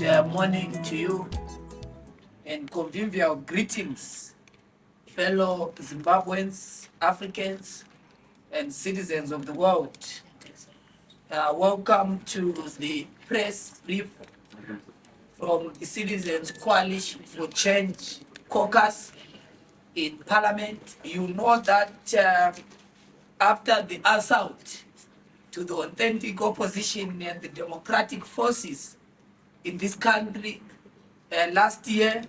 morning to you and convivial greetings, fellow Zimbabweans, Africans, and citizens of the world. Welcome to the press brief from the Citizens Coalition for Change Caucus in Parliament. You know that after the assault to the authentic opposition and the democratic forces in this country last year,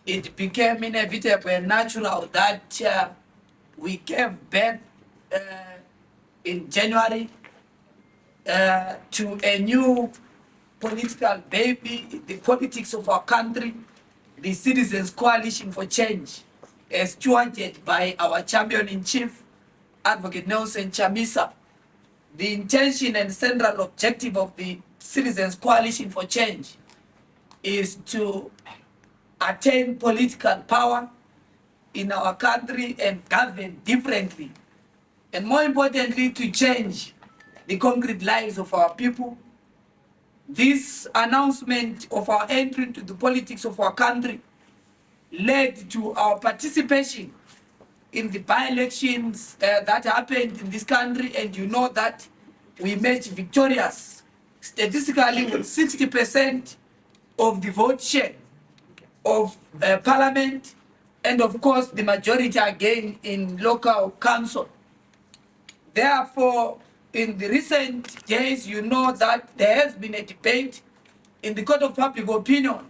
it became inevitable and natural that we gave birth in January to a new political baby, the politics of our country, the Citizens Coalition for Change, stewarded by our champion-in-chief, Advocate Nelson Chamisa. The intention and central objective of the Citizens Coalition for Change is to attain political power in our country and govern differently, and more importantly, to change the concrete lives of our people. This announcement of our entry into the politics of our country led to our participation in the by-elections that happened in this country, and you know that we emerged victorious statistically with 60% of the vote share of parliament, and of course the majority again in local council. Therefore, in the recent days, you know that there has been a debate in the court of public opinion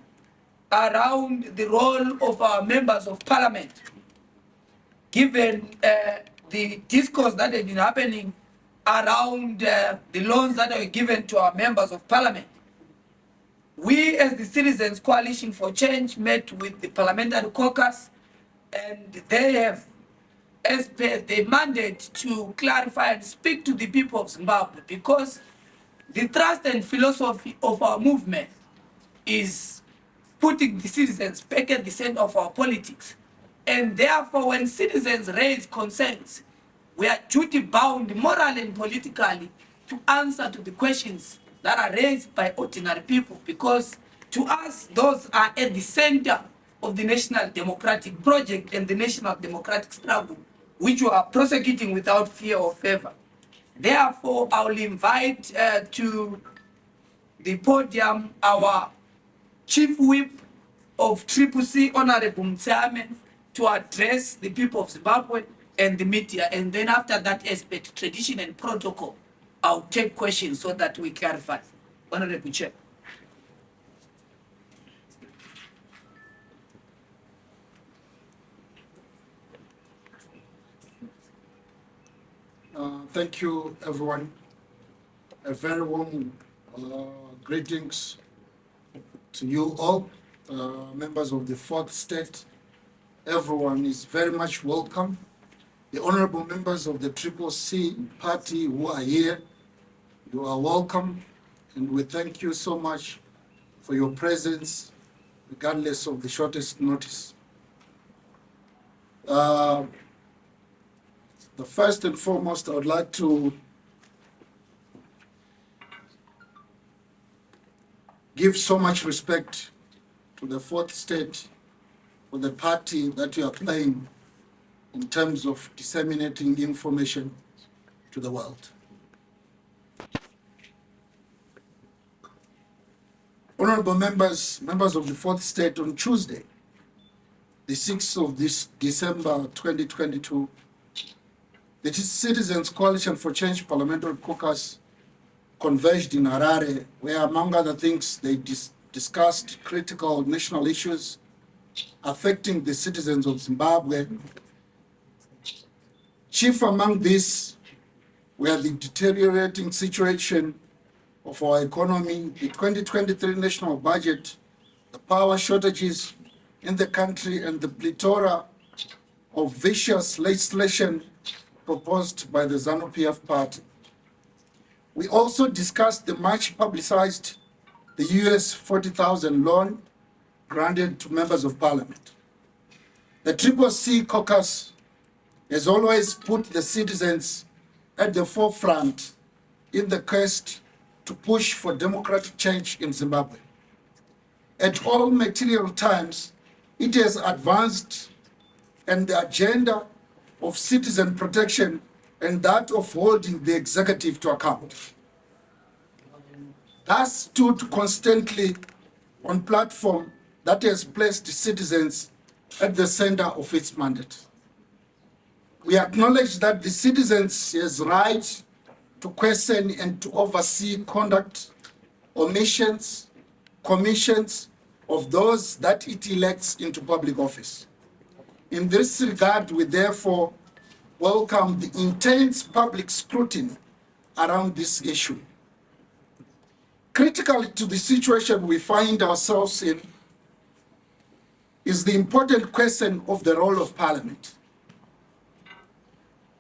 around the role of our members of parliament, given the discourse that has been happening around the loans that are given to our members of parliament. We, as the Citizens Coalition for Change, met with the Parliamentary Caucus, and they have, as per the mandate, to clarify and speak to the people of Zimbabwe, because the thrust and philosophy of our movement is putting the citizens back at the center of our politics. And therefore, when citizens raise concerns, we are duty-bound, morally and politically, to answer to the questions that are raised by ordinary people, because to us, those are at the center of the national democratic project and the national democratic struggle, which we are prosecuting without fear or favor. Therefore, I will invite to the podium our Chief Whip of CCC, Honorable Mtsame, to address the people of Zimbabwe and the media. And then after that aspect, tradition and protocol, I'll take questions so that we clarify. Honorable Chair. Thank you, everyone. A very warm greetings to you all, members of the fourth state. Everyone is very much welcome. The honorable members of the CCC party who are here, you are welcome, and we thank you so much for your presence, regardless of the shortest notice. The first and foremost, I would like to give so much respect to the fourth state for the party that you are playing in terms of disseminating information to the world. Honorable members of the fourth state, on Tuesday, the 6th of this December 2022, the Citizens Coalition for Change Parliamentary Caucus converged in Harare, where, among other things, they discussed critical national issues affecting the citizens of Zimbabwe. Chief among these were the deteriorating situation of our economy, the 2023 national budget, the power shortages in the country, and the plethora of vicious legislation proposed by the ZANU-PF party. We also discussed the much publicized the US 40,000 loan granted to members of parliament. The CCC caucus has always put the citizens at the forefront in the quest to push for democratic change in Zimbabwe. At all material times, it has advanced and the agenda of citizen protection and that of holding the executive to account. Thus stood constantly on platform that has placed citizens at the center of its mandate. We acknowledge that the citizens has right to question and to oversee conduct, omissions, commissions of those that it elects into public office. In this regard, we therefore welcome the intense public scrutiny around this issue. Critical to the situation we find ourselves in is the important question of the role of Parliament.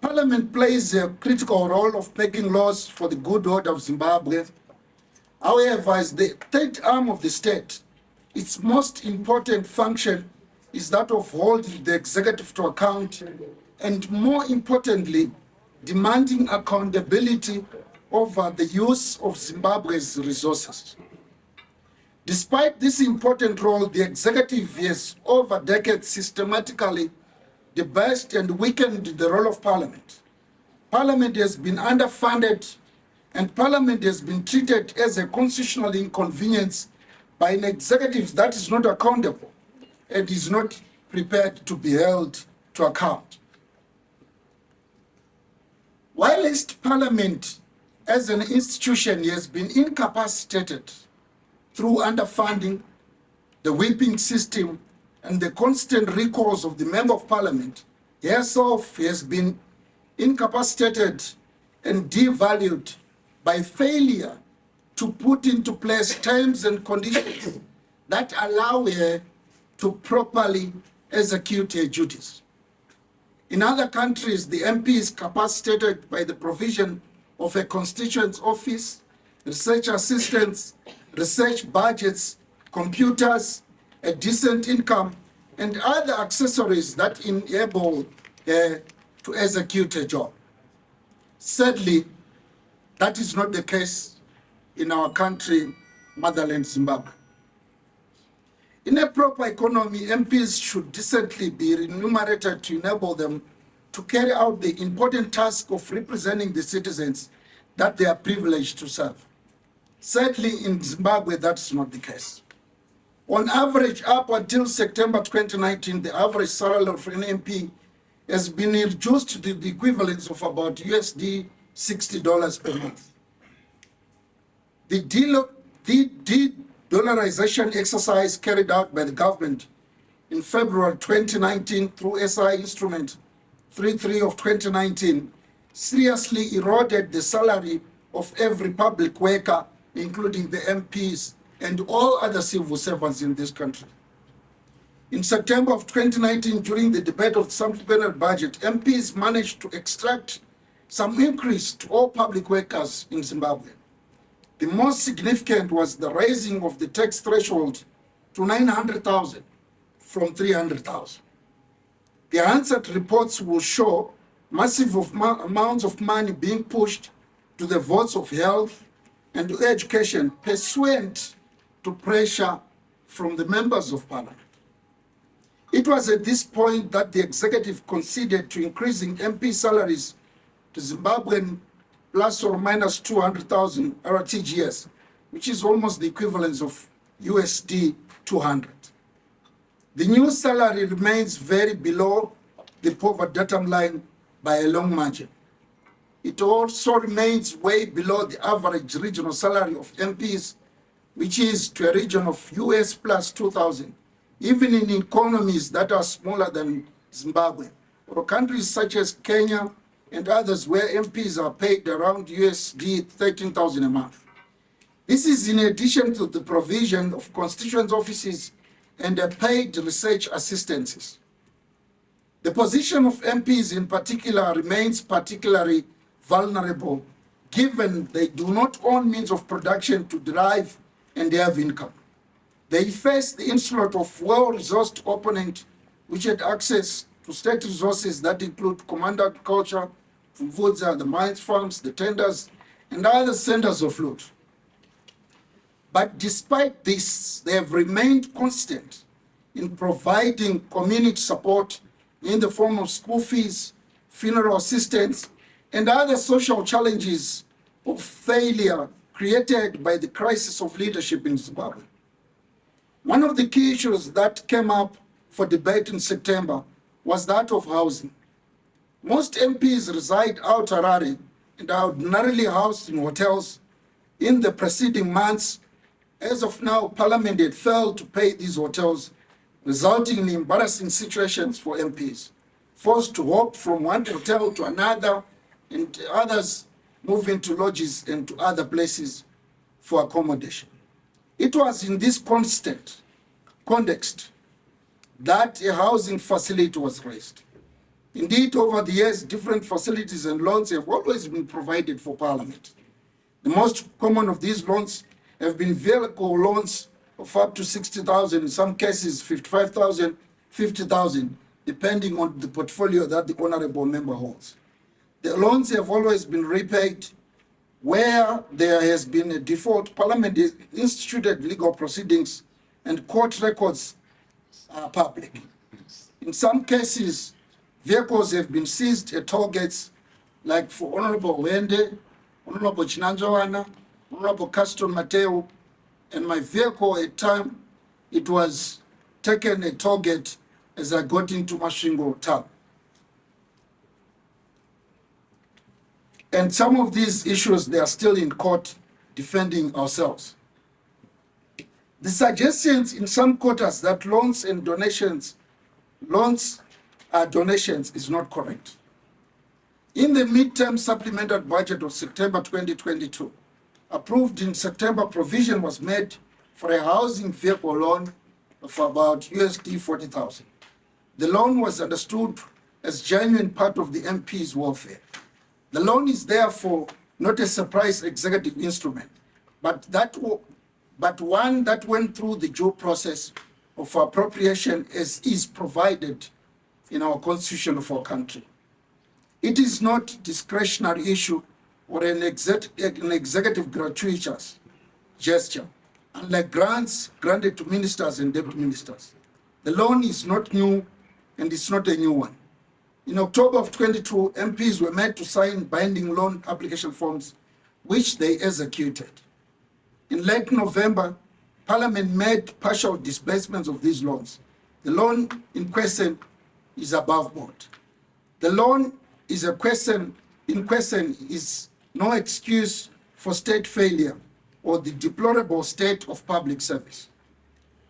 Parliament plays a critical role of making laws for the good order of Zimbabwe. However, as the third arm of the state, its most important function is that of holding the executive to account and, more importantly, demanding accountability over the use of Zimbabwe's resources. Despite this important role, the executive has over decades systematically debased and weakened the role of Parliament. Parliament has been underfunded and Parliament has been treated as a constitutional inconvenience by an executive that is not accountable and is not prepared to be held to account. Whilst Parliament as an institution has been incapacitated through underfunding, the whipping system, and the constant recalls of the Member of Parliament, herself has been incapacitated and devalued by failure to put into place terms and conditions that allow her to properly execute her duties. In other countries, the MP is capacitated by the provision of a constituent office, research assistants, research budgets, computers, a decent income, and other accessories that enable her to execute her job. Sadly, that is not the case in our country, motherland Zimbabwe. In a proper economy, MPs should decently be remunerated to enable them to carry out the important task of representing the citizens that they are privileged to serve. Sadly, in Zimbabwe, that's not the case. On average, up until September 2019, the average salary of an MP has been reduced to the equivalence of about USD $60 per month. The de-dollarization exercise carried out by the government in February 2019 through SI Instrument 33 of 2019 seriously eroded the salary of every public worker, including the MPs and all other civil servants in this country. In September of 2019, during the debate of the supplementary budget, MPs managed to extract some increase to all public workers in Zimbabwe. The most significant was the raising of the tax threshold to 900,000 from 300,000. The answered reports will show massive amounts of money being pushed to the votes of health and to education pursuant to pressure from the members of Parliament. It was at this point that the executive conceded to increasing MP salaries to Zimbabwean plus or minus 200,000 RTGS, which is almost the equivalent of USD 200. The new salary remains very below the poverty datum line by a long margin. It also remains way below the average regional salary of MPs, which is to a region of US plus 2,000, even in economies that are smaller than Zimbabwe, or countries such as Kenya and others where MPs are paid around USD 13,000 a month. This is in addition to the provision of constituent offices and paid research assistances. The position of MPs in particular remains particularly vulnerable given they do not own means of production to derive and have income. They face the onslaught of well-resourced opponents which had access to state resources that include command agriculture, Mvudza, the mines farms, the tenders, and other centers of loot. But despite this, they have remained constant in providing community support in the form of school fees, funeral assistance, and other social challenges of failure created by the crisis of leadership in Zimbabwe. One of the key issues that came up for debate in September was that of housing. Most MPs reside out Harare and are ordinarily housed in hotels. In the preceding months, as of now, Parliament had failed to pay these hotels, resulting in embarrassing situations for MPs, forced to hop from one hotel to another, and others move into lodges and to other places for accommodation. It was in this constant context that a housing facility was raised. Indeed, over the years, different facilities and loans have always been provided for Parliament. The most common of these loans have been vehicle loans of up to 60,000, in some cases 55,000, 50,000, depending on the portfolio that the honorable member holds. The loans have always been repaid. Where there has been a default, Parliament has instituted legal proceedings and court records are public. In some cases, vehicles have been seized at toll gates, like for Honorable Wende, Honorable Chinanzowana, Honorable Caston Mateo, and my vehicle at time, it was taken at toll gate as I got into Masvingo town. And some of these issues, they are still in court defending ourselves. The suggestions in some quarters that loans are donations is not correct. In the midterm supplemental budget of September 2022, approved in September, provision was made for a housing vehicle loan of about USD 40,000. The loan was understood as genuine part of the MP's welfare. The loan is therefore not a surprise executive instrument, but one that went through the due process of appropriation as is provided in our constitution of our country. It is not discretionary issue or an executive gratuitous gesture, unlike grants granted to ministers and deputy ministers. The loan is not new and it's not a new one. In October of 22, MPs were made to sign binding loan application forms, which they executed. In late November, Parliament made partial disbursements of these loans. The loan in question is above board. The loan is is no excuse for state failure or the deplorable state of public service.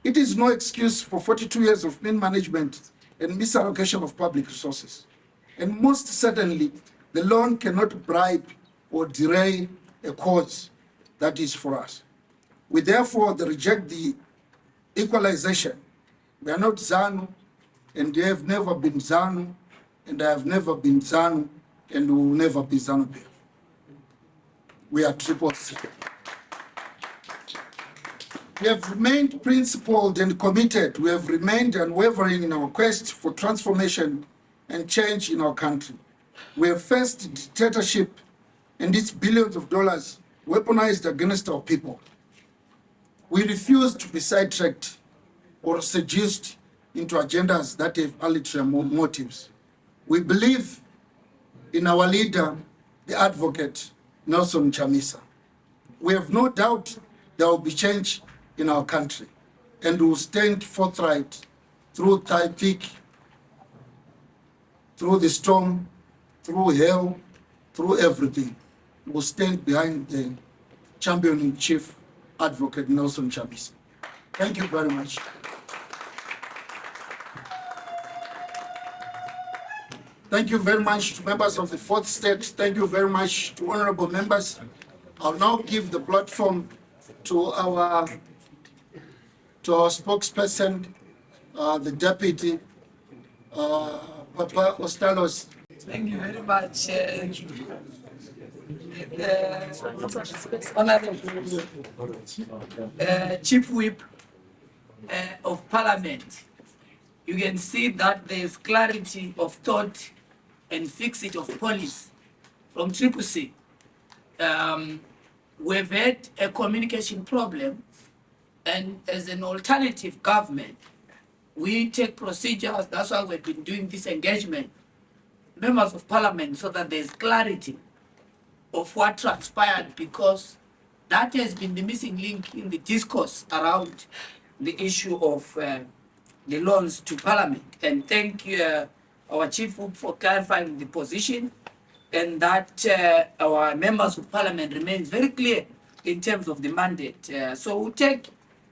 It is no excuse for 42 years of mean management and misallocation of public resources. And most certainly, the loan cannot bribe or derail a cause that is for us. We therefore reject the equalization. We are not ZANU, and they have never been ZANU, and I have never been ZANU, and we will never be ZANU-PF. We are triple C. We have remained principled and committed. We have remained unwavering in our quest for transformation and change in our country. We have faced dictatorship and its billions of dollars weaponized against our people. We refuse to be sidetracked or seduced into agendas that have ulterior motives. We believe in our leader, the advocate, Nelson Chamisa. We have no doubt there will be change in our country, and we will stand forthright through thick, through the storm, through hell, through everything. We will stand behind the champion-in-chief, Advocate Nelson Chamisa. Thank you very much. Thank you very much to members of the fourth state. Thank you very much to honorable members. I'll now give the platform to our spokesperson, the deputy, Papa Ostalos. Thank you very much, Honorable Chief Whip of Parliament. You can see that there is clarity of thought and fixity of policy from CCC. We've had a communication problem And as an alternative government, we take procedures. That's why we've been doing this engagement, members of parliament, so that there's clarity of what transpired, because that has been the missing link in the discourse around the issue of the loans to parliament. And thank you, our chief whip, for clarifying the position, and that our members of parliament remains very clear in terms of the mandate. So we'll take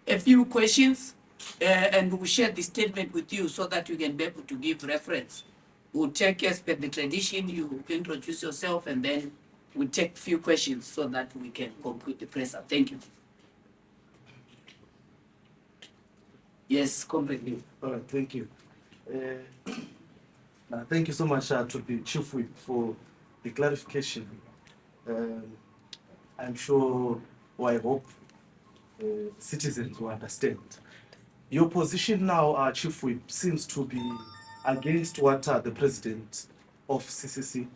a few questions and we'll share the statement with you so that you can be able to give reference. We'll take, as per the tradition, you introduce yourself, and then we'll take a few questions so that we can conclude the presser. Thank you. Yes, completely. All right, thank you. Thank you so much to the Chief Whip for the clarification. I'm sure, or I hope, citizens will understand. Your position now, Chief Whip, seems to be against what the President of CCC,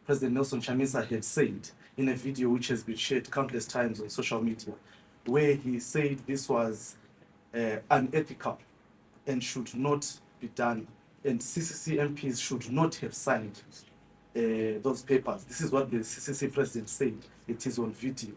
President Nelson Chamisa, had said in a video which has been shared countless times on social media, where he said this was unethical and should not be done, and CCC MPs should not have signed those papers. This is what the CCC president said. It is on video.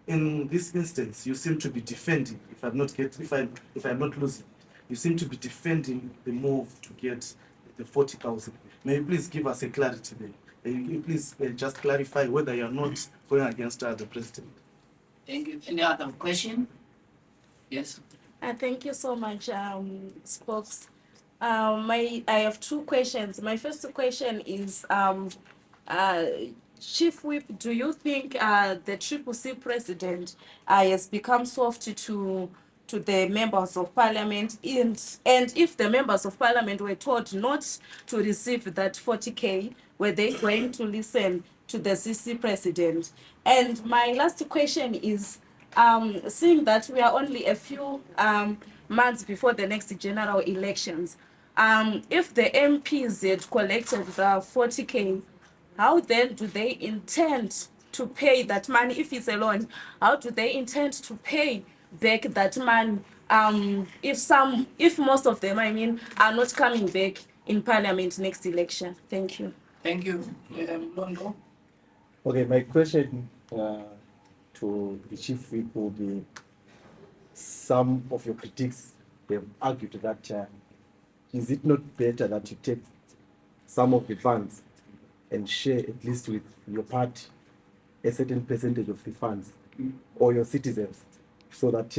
In this instance, you seem to be defending, if I'm not losing, you seem to be defending the move to get the 40,000. May you please give us a clarity there? May you please just clarify whether you are not going against the president? Thank you. Any other question? Yes. Thank you so much, Spokes. I have two questions. My first question is, Chief Whip, do you think the CCC president has become soft to the members of parliament, and if the members of parliament were told not to receive that 40K, were they going to listen to the CC president? And my last question is, seeing that we are only a few months before the next general elections, if the MPs had collected the 40K, how then do they intend to pay that money? If it's a loan, how do they intend to pay back that money if most of them, are not coming back in parliament next election? Thank you. Thank you. Londo. Okay, my question to the Chief Whip will be, some of your critics have argued that is it not better that you take some of the funds and share at least with your party a certain percentage of the funds or your citizens, so that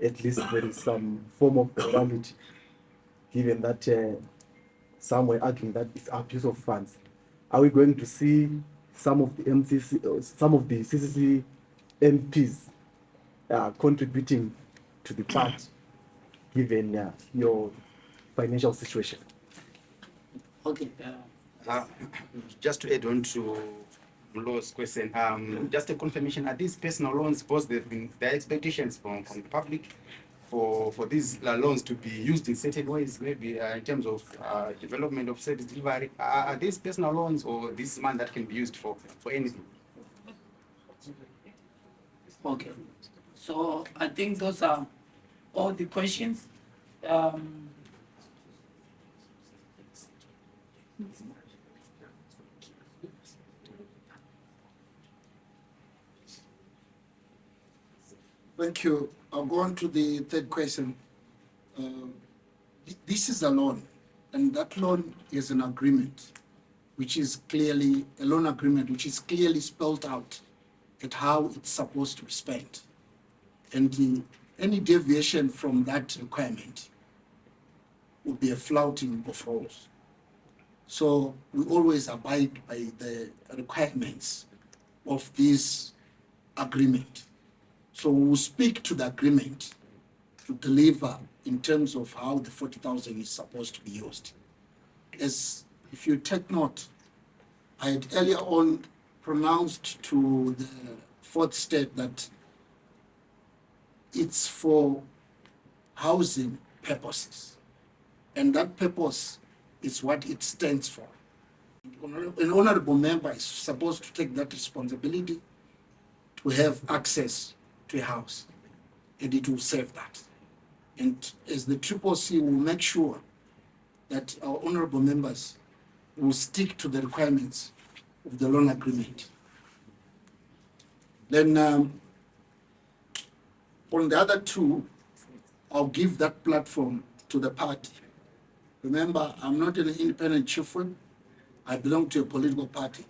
at least there is some form of equality, given that some were arguing that it's abuse of funds? Are we going to see some of the CCC MPs contributing to the party, given your financial situation? Okay. Just to add on to Mlo's question, just a confirmation: are these personal loans? Because there are expectations from the public for these loans to be used in certain ways, maybe in terms of development of service delivery. Are these personal loans, or this money that can be used for anything? Okay. So I think those are all the questions. Thank you. I'll go on to the third question. This is a loan, and that loan is an agreement, which is clearly a loan agreement, which is clearly spelled out at how it's supposed to be spent. And any deviation from that requirement would be a flouting of rules. So we always abide by the requirements of this agreement. So we'll speak to the agreement to deliver in terms of how the 40,000 is supposed to be used. As if you take note, I had earlier on pronounced to the fourth state that it's for housing purposes. And that purpose is what it stands for. An honorable member is supposed to take that responsibility to have access to a house. and it will serve that. And as the CCC will make sure that our honorable members will stick to the requirements of the loan agreement. Then on the other two, I'll give that platform to the party. Remember, I'm not an independent chief whip. I belong to a political party.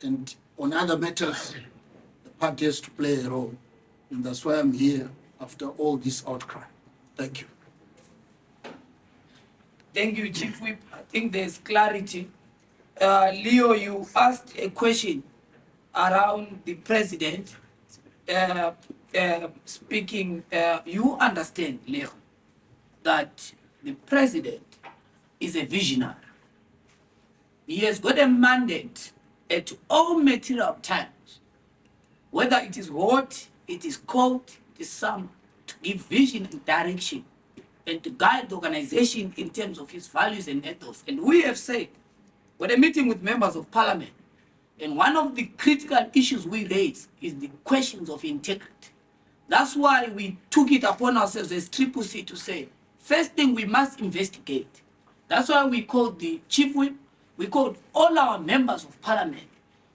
And on other matters, the party has to play a role. And that's why I'm here after all this outcry. Thank you. Thank you, Chief Whip. I think there's clarity. Leo, you asked a question around the president speaking. You understand, Leo, that the president is a visionary. He has got a mandate at all material times, whether it is hot, it is cold, it is summer, to give vision and direction and to guide the organization in terms of his values and ethos. And we have said, when a meeting with members of parliament, and one of the critical issues we raise is the questions of integrity. That's why we took it upon ourselves as CCC to say, first thing we must investigate. That's why we called the chief whip, we called all our members of parliament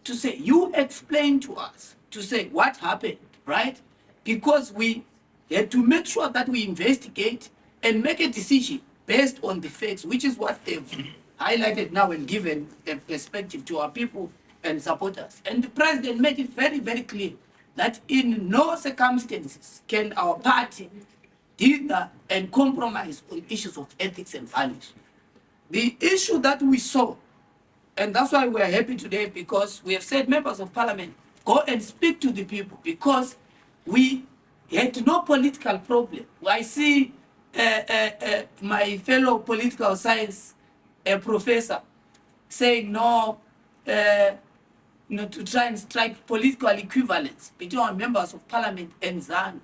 to say, you explain to us, to say what happened, right? Because we had to make sure that we investigate and make a decision based on the facts, which is what they've highlighted now and given a perspective to our people and supporters. And the president made it very, very clear that in no circumstances can our party dither and compromise on issues of ethics and values. The issue that we saw, and that's why we are happy today, because we have said members of parliament, go and speak to the people, because we had no political problem. I see my fellow political science professor saying no, to try and strike political equivalence between our members of parliament and ZANU.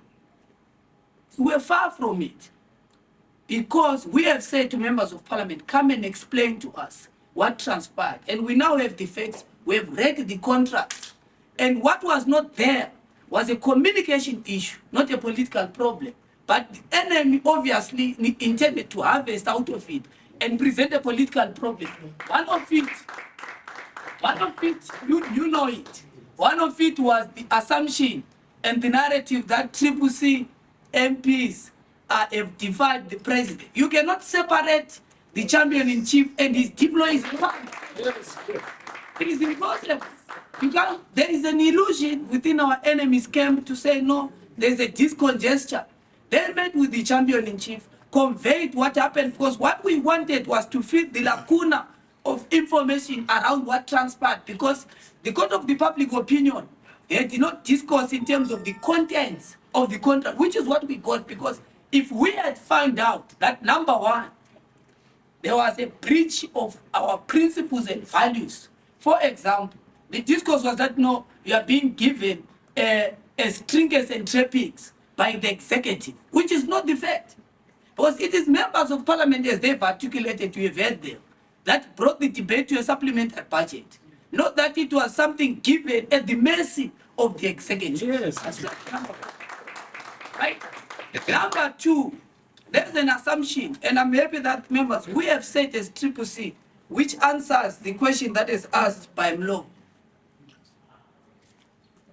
We're far from it, because we have said to members of parliament, come and explain to us what transpired. And we now have the facts, we have read the contracts. And what was not there was a communication issue, not a political problem. But the enemy obviously intended to harvest out of it and present a political problem. One of it, you know it. One of it was the assumption and the narrative that CCC MPs have defied the president. You cannot separate the champion-in-chief and his deployees. It is impossible. There is an illusion within our enemy's camp to say, no, there's a discongestion. They met with the champion-in-chief, conveyed what happened, because what we wanted was to fill the lacuna of information around what transpired, because the court of the public opinion, they did not discuss in terms of the contents of the contract, which is what we got, because if we had found out that, number one, there was a breach of our principles and values. For example, the discourse was that, no, you are being given trinkets and trappings by the executive, which is not the fact. Because it is members of parliament, as they've articulated, we have heard them, that brought the debate to a supplementary budget. Not that it was something given at the mercy of the executive. Yes. That's number one. Right? Number two, there's an assumption, and I'm happy that members, we have said as CCC, which answers the question that is asked by Mlo.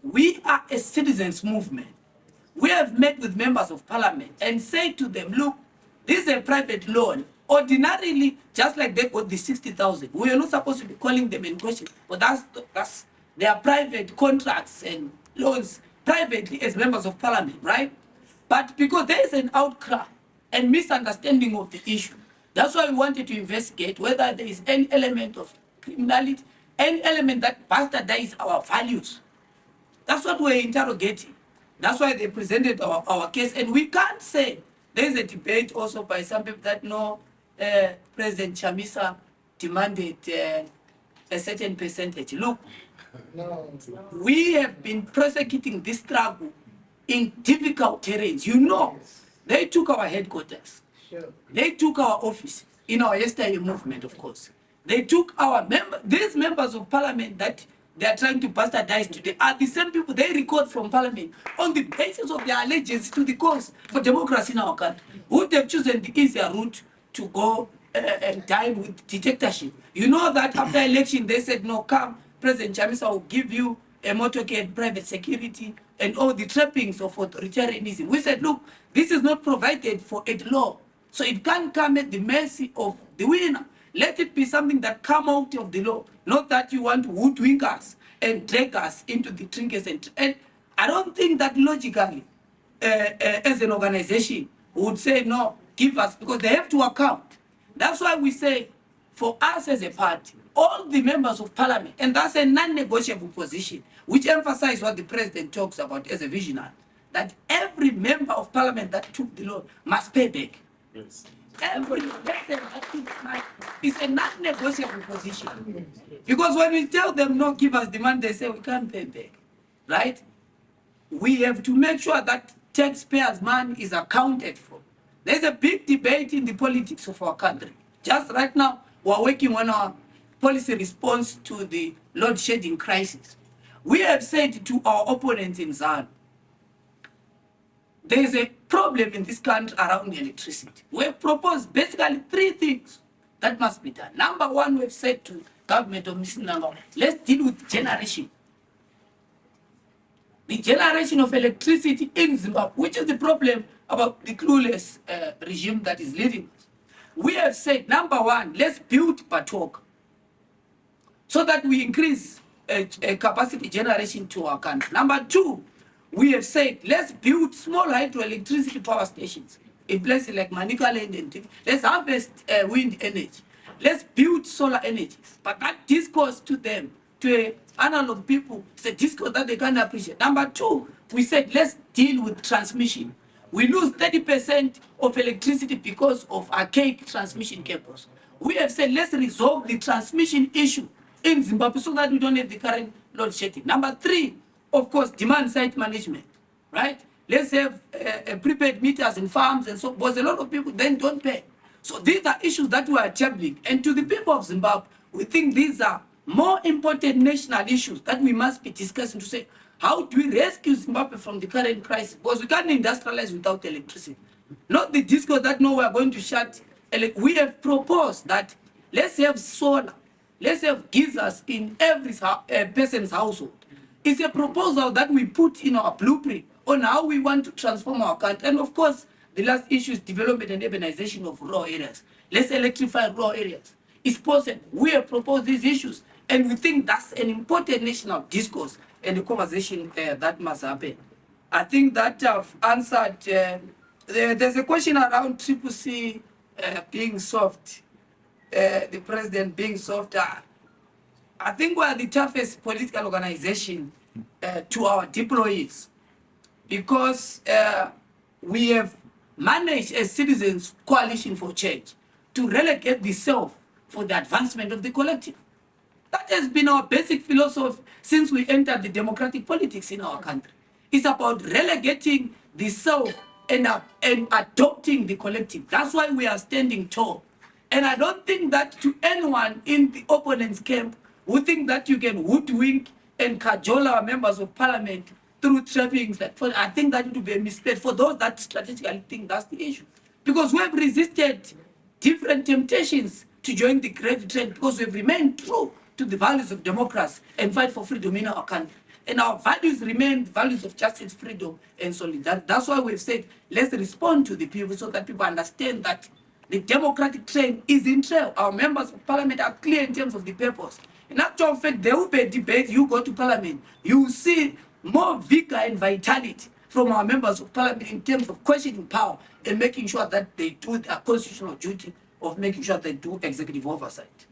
We are a citizens movement. We have met with members of parliament and said to them, look, this is a private loan. Ordinarily, just like they got the 60,000, we are not supposed to be calling them in question, but that's their private contracts and loans privately as members of parliament, right? But because there is an outcry and misunderstanding of the issue, that's why we wanted to investigate whether there is any element of criminality, any element that bastardizes our values. That's what we're interrogating. That's why they presented our case. And we can't say, there's a debate also by some people that no, President Chamisa demanded a certain percentage. Look, we have been prosecuting this struggle in difficult terrains. You know, they took our headquarters. They took our office in our yesterday movement, of course. They took our these members of parliament that they are trying to bastardize today are the same people they record from Parliament on the basis of their allegiance to the cause for democracy in our country. Would have chosen the easier route to go and dine with dictatorship? You know that after election they said, no, come, President Chamisa will give you a motorcade, private security, and all the trappings of authoritarianism. We said, look, this is not provided for at law, so it can't come at the mercy of the winner. Let it be something that come out of the law, not that you want to hoodwink us and drag us into the trinkets. And I don't think that logically, as an organization, would say, no, give us, because they have to account. That's why we say, for us as a party, all the members of Parliament, and that's a non-negotiable position, which emphasizes what the President talks about as a visionary, that every member of Parliament that took the law must pay back. Yes. Every person that took money is a non-negotiable position. Because when we tell them, no, give us the money, they say, we can't pay back, right? We have to make sure that taxpayers' money is accounted for. There's a big debate in the politics of our country. Just right now, we're working on our policy response to the load shedding crisis. We have said to our opponents in ZANU, there is a problem in this country around electricity. We have proposed basically 3 things that must be done. Number one, we've said to government of Mr. Nanga, let's deal with generation. The generation of electricity in Zimbabwe, which is the problem about the clueless regime that is leading us. We have said, number one, let's build Batok so that we increase capacity generation to our country. Number two, we have said, let's build small hydroelectricity power stations in places like Manicaland and let's harvest wind energy. Let's build solar energies. But that discourse to them, to analog people, it's a discourse that they can't appreciate. Number two, we said, let's deal with transmission. We lose 30% of electricity because of archaic transmission cables. We have said, let's resolve the transmission issue in Zimbabwe so that we don't have the current load shedding. Number three, of course, demand side management, right? Let's have prepaid meters in farms and so, because a lot of people then don't pay. So these are issues that we are tabling. And to the people of Zimbabwe, we think these are more important national issues that we must be discussing to say, how do we rescue Zimbabwe from the current crisis? Because we can't industrialize without electricity. Not the discourse that, no, we are going to shut. We have proposed that let's have solar, let's have geysers in every person's household. It's a proposal that we put in our blueprint on how we want to transform our country. And of course, the last issue is development and urbanization of rural areas. Let's electrify rural areas. It's possible. We have proposed these issues, and we think that's an important national discourse and the conversation that must happen. I think that I've answered. There's a question around CCC being soft, the president being soft. I think we are the toughest political organization to our deployees, because we have managed as citizens Coalition for Change to relegate the self for the advancement of the collective. That has been our basic philosophy since we entered the democratic politics in our country. It's about relegating the self and adopting the collective. That's why we are standing tall. And I don't think that to anyone in the opponent's camp who think that you can hoodwink and cajole our members of parliament through trappings. I think that would be a mistake for those that strategically think that's the issue. Because we have resisted different temptations to join the grave trend, because we have remained true to the values of democracy and fight for freedom in our country. And our values remain values of justice, freedom, and solidarity. That's why we've said, let's respond to the people so that people understand that the democratic train is in trail. Our members of parliament are clear in terms of the purpose. In actual fact, there will be a debate. You go to parliament, you will see more vigor and vitality from our members of parliament in terms of questioning power and making sure that they do their constitutional duty of making sure they do executive oversight.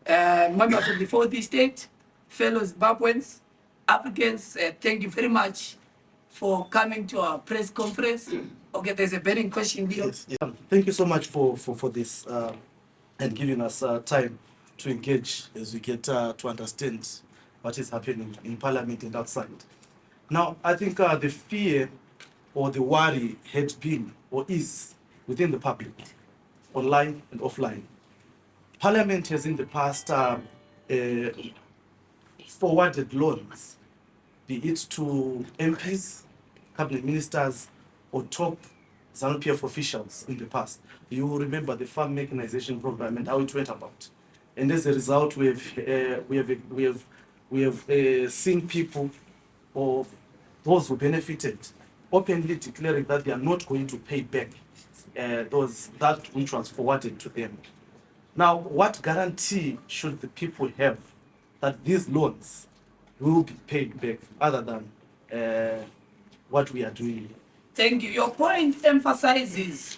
Members of the fourth estate, fellow Zimbabweans, Africans, thank you very much for coming to our press conference. Okay, there's a burning question here. Yes, yeah. Thank you so much for this and giving us time to engage as we get to understand what is happening in Parliament and outside. Now, I think the fear or the worry had been or is within the public, online and offline. Parliament has in the past forwarded loans, be it to MPs, cabinet ministers, or top ZANU-PF officials in the past. You will remember the farm mechanization program and how it went about. And as a result, we have seen people, or those who benefited, openly declaring that they are not going to pay back that which was forwarded to them. Now, what guarantee should the people have that these loans will be paid back, other than what we are doing? Thank you. Your point emphasizes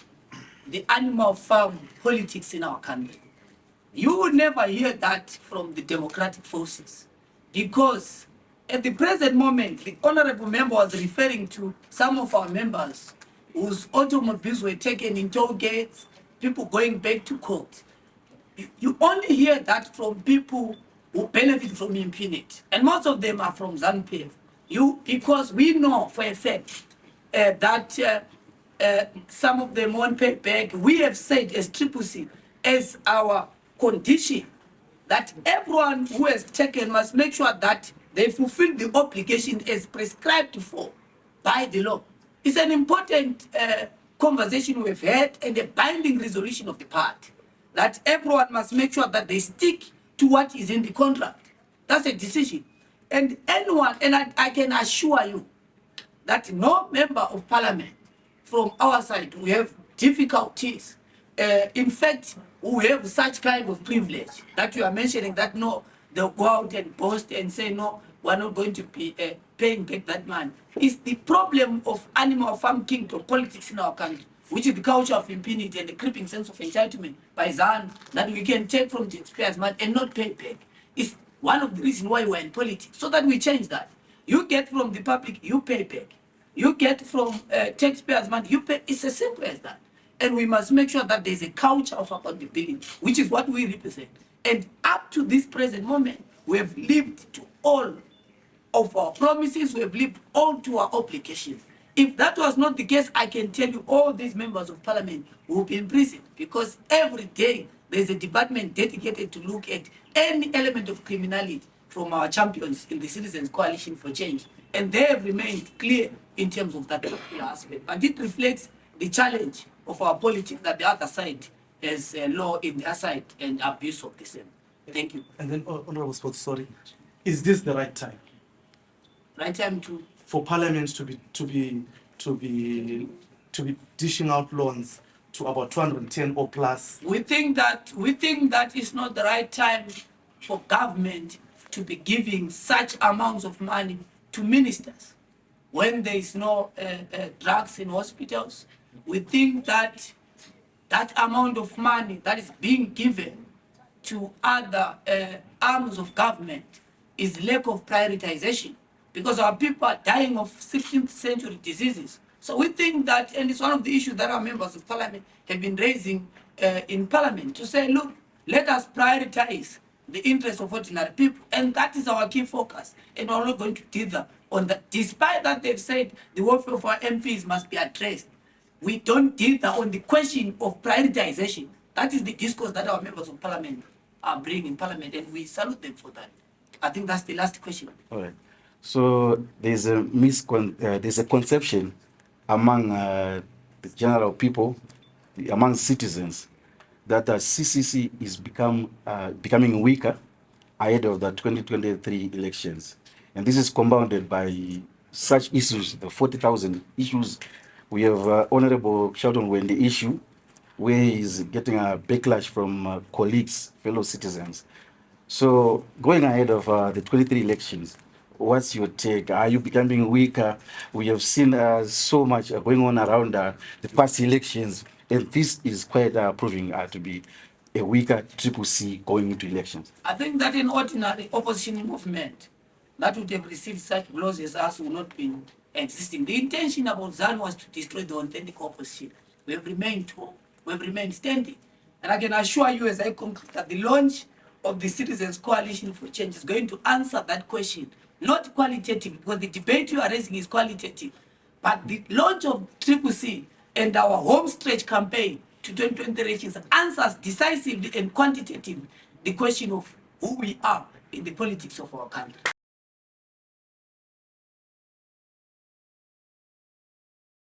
the animal farm politics in our country. You will never hear that from the democratic forces, because at the present moment, the honorable member was referring to some of our members whose automobiles were taken in toll gates, people going back to court. You only hear that from people who benefit from impunity, and most of them are from ZANU-PF. Because we know for a fact that some of them won't pay back. We have said as CCC, as our condition, that everyone who has taken must make sure that they fulfill the obligation as prescribed for by the law. It's an important conversation we've had, and a binding resolution of the party, that everyone must make sure that they stick to what is in the contract. That's a decision. And anyone, and I can assure you that no member of parliament from our side will have difficulties. In fact, we have such kind of privilege that you are mentioning, that no, they'll go out and boast and say, no, we're not going to be paying back that money. It's the problem of animal farm kingdom politics in our country, which is the culture of impunity and the creeping sense of entitlement by ZANU, that we can take from taxpayers' money and not pay back. It's one of the reasons why we're in politics, so that we change that. You get from the public, you pay back. You get from taxpayers' money, you pay. It's as simple as that. And we must make sure that there's a culture of accountability, which is what we represent. And up to this present moment, we have lived to all of our promises, we have lived all to our obligations. If that was not the case, I can tell you all these members of parliament will be in prison, because every day there's a department dedicated to look at any element of criminality from our champions in the Citizens Coalition for Change. And they have remained clear in terms of that particular aspect. But it reflects the challenge of our politics, that the other side has law in their side and abuse of the same. Thank you. And then, Honorable Sport, sorry, is this the right time? Right time to? For Parliament to be dishing out loans to about 210 or plus? We think that it's not the right time for government to be giving such amounts of money to ministers when there is no drugs in hospitals. We think that that amount of money that is being given to other arms of government is lack of prioritization, because our people are dying of 16th century diseases. So we think that, and it's one of the issues that our members of parliament have been raising in parliament, to say, look, let us prioritize the interests of ordinary people, and that is our key focus. And we're not going to dither on that. Despite that they've said the welfare of our MPs must be addressed, we don't dither on the question of prioritization. That is the discourse that our members of parliament are bringing in parliament, and we salute them for that. I think that's the last question. All right. So there's a conception among the general people, among citizens, that CCC is becoming weaker ahead of the 2023 elections. And this is compounded by such issues, the 40,000 issues. We have Honorable Sheldon Wendy issue, where he's getting a backlash from colleagues, fellow citizens. So going ahead of the 23 elections, what's your take? Are you becoming weaker? We have seen so much going on around the past elections, and this is quite proving to be a weaker CCC going into elections. I think that in ordinary opposition movement, that would have received such blows as us would not be existing. The intention about ZANU was to destroy the authentic opposition. We have remained standing. And I can assure you, as I conclude, that the launch of the Citizens Coalition for Change is going to answer that question. Not qualitative, because the debate you are raising is qualitative, but the launch of CCC and our home stretch campaign to 2020 elections answers decisively and quantitatively the question of who we are in the politics of our country.